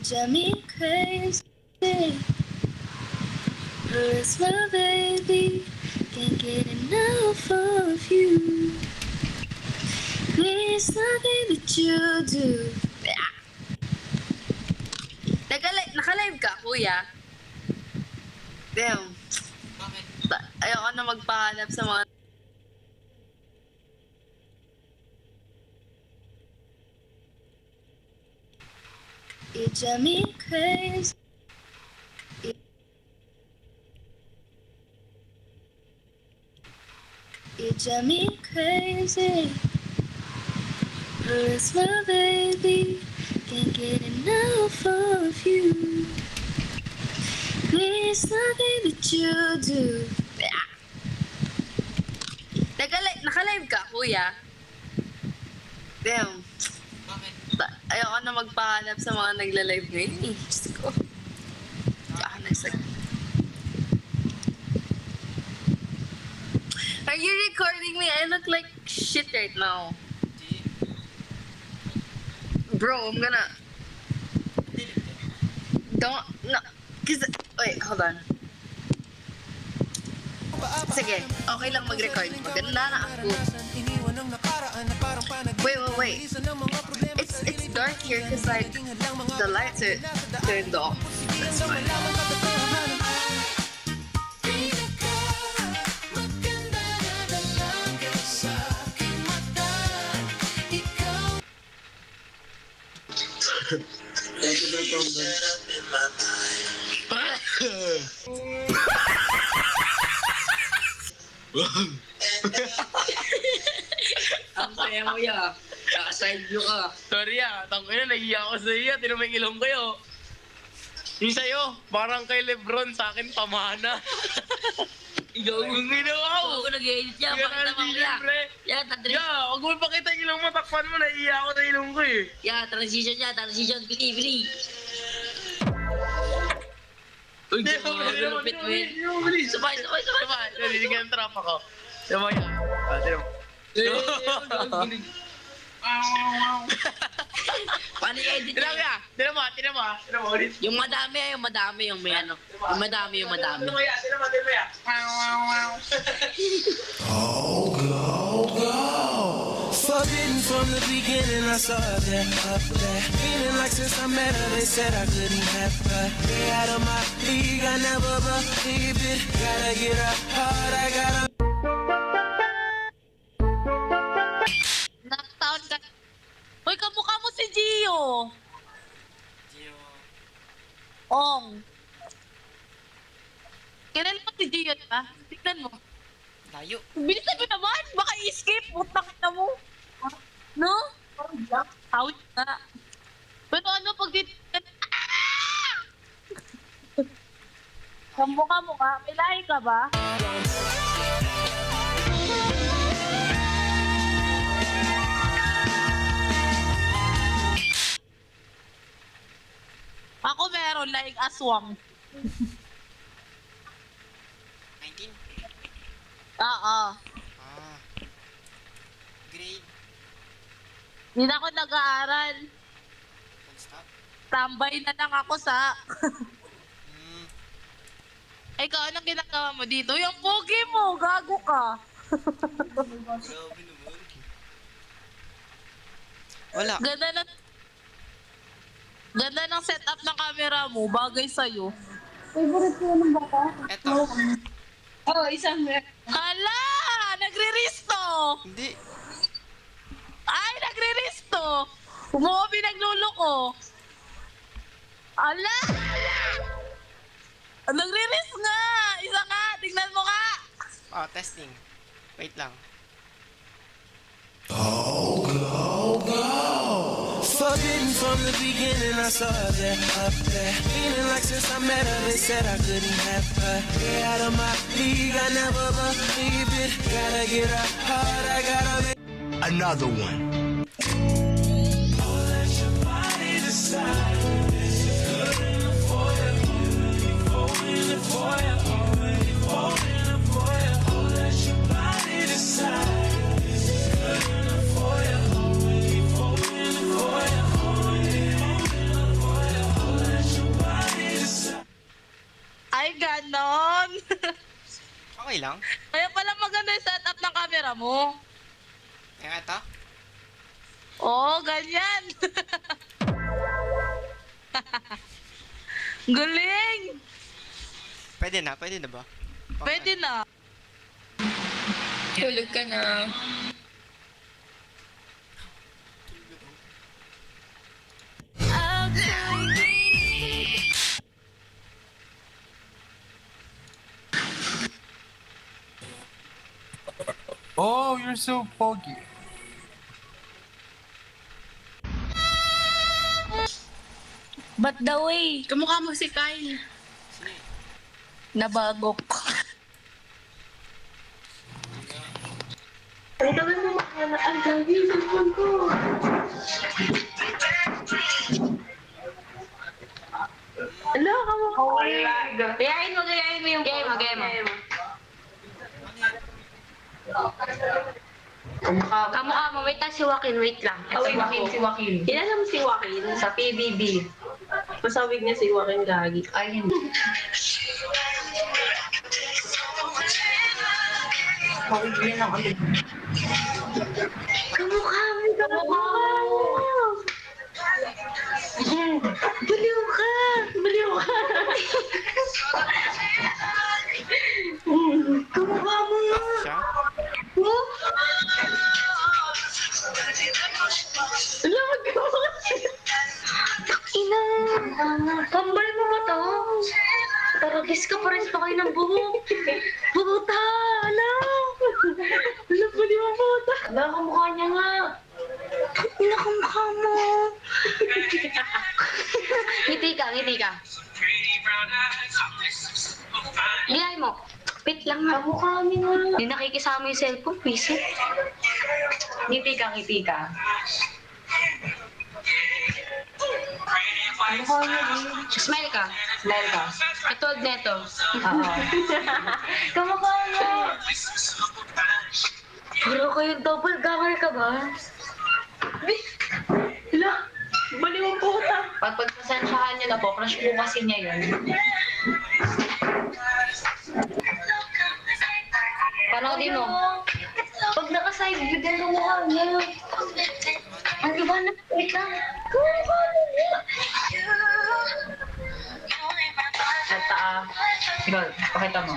drive me crazy. Where's my baby? Can't get enough of you. There's nothing that you do. Naka-live ka, kuya? Damn. Bakit? Ayoko na magpahanap sa mga... You drive me crazy. You drive me crazy. Where's my baby? Can't get enough of you. There's nothing that you do. Naka-live ka, kuya? Damn. Bakit? Ayoko na magpahanap sa mga nagla-live ngayon eh. Diyos ko. Tsaka nasag. Are you recording me? I look like shit right now. Hindi. Bro, I'm gonna... Delete ka. Don't... No. Cause... Wait, hold on. Sige, okay lang mag-record. Maganda na ako. Wait. It's dark here cause like the lights are turned off. That's fine. Ang saya mo ya. Naka-side view ka. Sorry tangina nahiya ako sa iyo, tinumay ilong kayo. Yung sa'yo, parang kay Lebron, sa akin pamana. Ikaw Ang ginawa ko. Ako nag-edit yan. Yan, Pakita mo hindi, ya. syempre. Yan, tadri. Huwag mo pakita yung ilong mo, takpan mo, nahiya ako sa ilong ko eh. Yan, transition yan. Transition. Bili. Uy, Hindi, di mo lupit mo yun. Sabay. Sabay, narinig ang trap ako. Sabay yan. Paano i-edit Tinan mo yan? yan. Tinan mo, ulit. Yung madami, yung may ano. Yung madami. Tinan mo yan. Forbidden from the beginning, I saw her there, up there. Feeling like since I met her, they said I couldn't have her. They out of my league, I never believed it. Gotta get up hard, I gotta. Knockdown ka. Uy, kamukha mo si Gio. Gio. Ong. Kilala mo si Gio, diba? Tignan mo. Layo. Bilisan mo naman! Baka i-escape! Putang na mo! No? Awit na. Pero ano pag titignan? Ah! Kamukha mo ka? May lahi ka ba? Ako meron, like aswang. 19? Oo. Ah. Grade. Hindi na ako nag-aaral. Non-stop. Tambay na lang ako sa... Hmm. Ay, ikaw, anong ginagawa mo dito? Yung pogi mo, gago ka. Grabe naman. Wala. Ganda ng setup ng camera mo, bagay sa'yo. Eto. Hala! Nagre-risto! Hindi. Ay, nagre-risto! Mo pinagluloko. Ala! Nagre-risk nga! Isa nga! Tingnan mo nga! Oh, testing. Wait lang. Forbidden from the beginning, I saw her there, up there. Feeling like since I met her, they said I couldn't have her. They out of my league, I never believed it. Gotta get up hard, I gotta make Another one. Okay lang. Kaya pala maganda yung setup ng camera mo. Kaya ito. Oo, ganyan. Galing! Pwede na ba? Pwede na. Tulog ka na. Oh, you're so foggy. But the way, Kamukha mo si Kyle. nabagok. Ang tagal mo makana. Ang lagi yung cellphone ko. Ala, kamukha mo. Gayahin mo yung game mo. Kamukha mo. Wait lang si Joaquin. Wait lang. Ito si Joaquin. Kilala mo si Joaquin sa PBB. Masawig niya si Joaquin gagi. Ay, hindi. Masawig niya ng ulit. Kamukha mo. Baliw ka. Kamukha mo. Siya? Oh? Wala, magkawa kasi. Ina, kambal mo ba to? Taragis ka, pares pa kayo ng buhok. Buta, ala. Wala pa di mo buta. Wala, kamukha niya nga. Ina, kamukha mo. Ngiti ka. Niyay mo. Pit lang nga. Kamukha niya nga. Hindi nakikisama yung cellphone, visit. Ngiti ka. Smile ka. Katulad neto. Oo. Kamukha mo. Puro kayong double ganger ka ba? Hala, baliw ang puta. Pagpasensyahan niyo na po, crush po kasi niya yun. Panoodin mo. Pag naka-side view din ang mukha niya. Ang iba na, wait lang. At sige, pakita mo.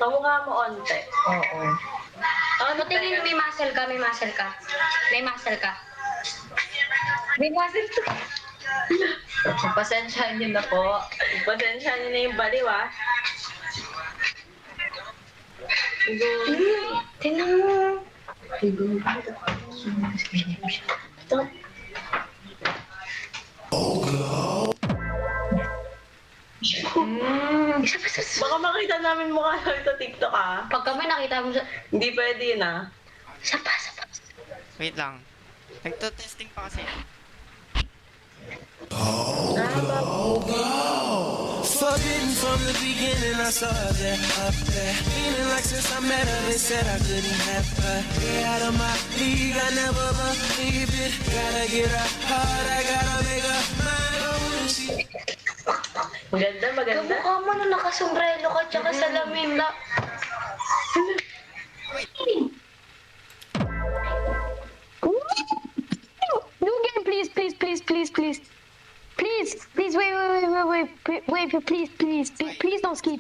Kamukha mo onte. Oo. Ano tingin may muscle ka? May muscle ka. Pasensyahan niyo na po. Pasensyahan niyo na yung baliw, ah. Tingnan mo. Stop. Baka makita namin mukha namin sa TikTok, ah. Pag kami nakita mo sa... Hindi pwede yun, ah. Sapa. Wait lang. Nagto-testing pa kasi. Forbidden from the beginning, I saw her there, up there. Feeling like since I met her, they said I couldn't have her. Way out of my league, I never believed it. Gotta get her hard, I gotta make her mine. Oh, she... Maganda. Kamukha mo na nakasombrelo ka tsaka salamin na. Do again, please. Please, wait, please don't skip.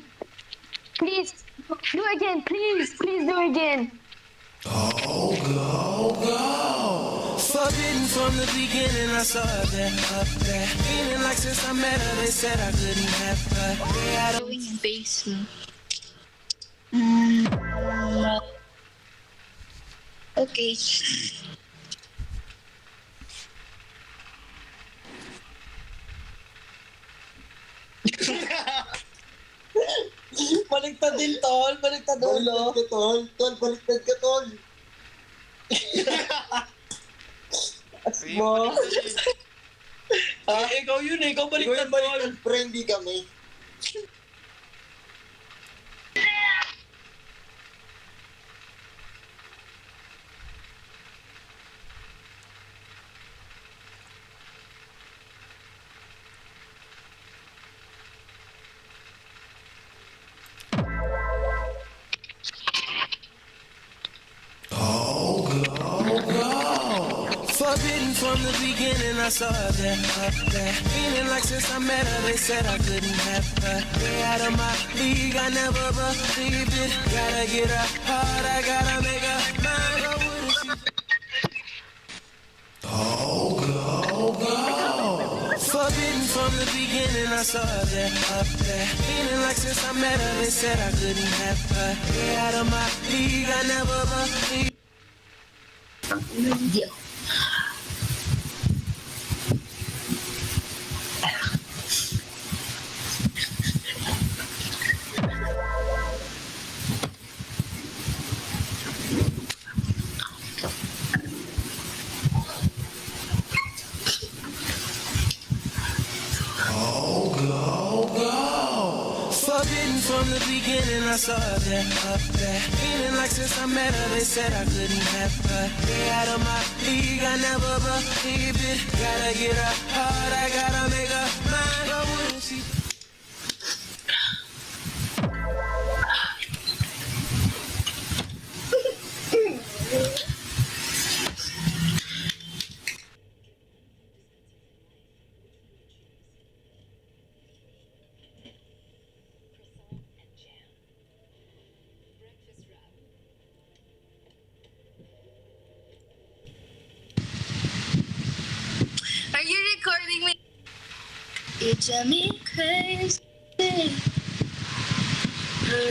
Please, do again, please do again. Forbidden from the beginning, I saw her there, up there. Feeling like since I met her, they said I couldn't have her. Way out of Gawin yung face mo. Okay. Baliktad din, tol. Baliktad ulo. Baliktad ka, tol. Tol, baliktad ka, tol. As Uy, mo. baliktad eh. Ah, ikaw yun eh. Ikaw baliktad, tol. Friendly kami. from the beginning, I saw her there, up there. Feeling like since I met her, they said I couldn't have her. Way out of my league, I never believed it. Gotta get her hard, I gotta make her mine. Or wouldn't she? Forbidden from the beginning, I saw her there, up there. Feeling like since I met her, they said I couldn't have her. Way out of my league, I never believed. Forbidden from the beginning, I saw her there, up there. Feeling like since I met her, they said I couldn't have her. Way out of my league, I never believed it. Gotta get her hard, I gotta make her mine. Or wouldn't she? Are you recording me? It's a me crazy.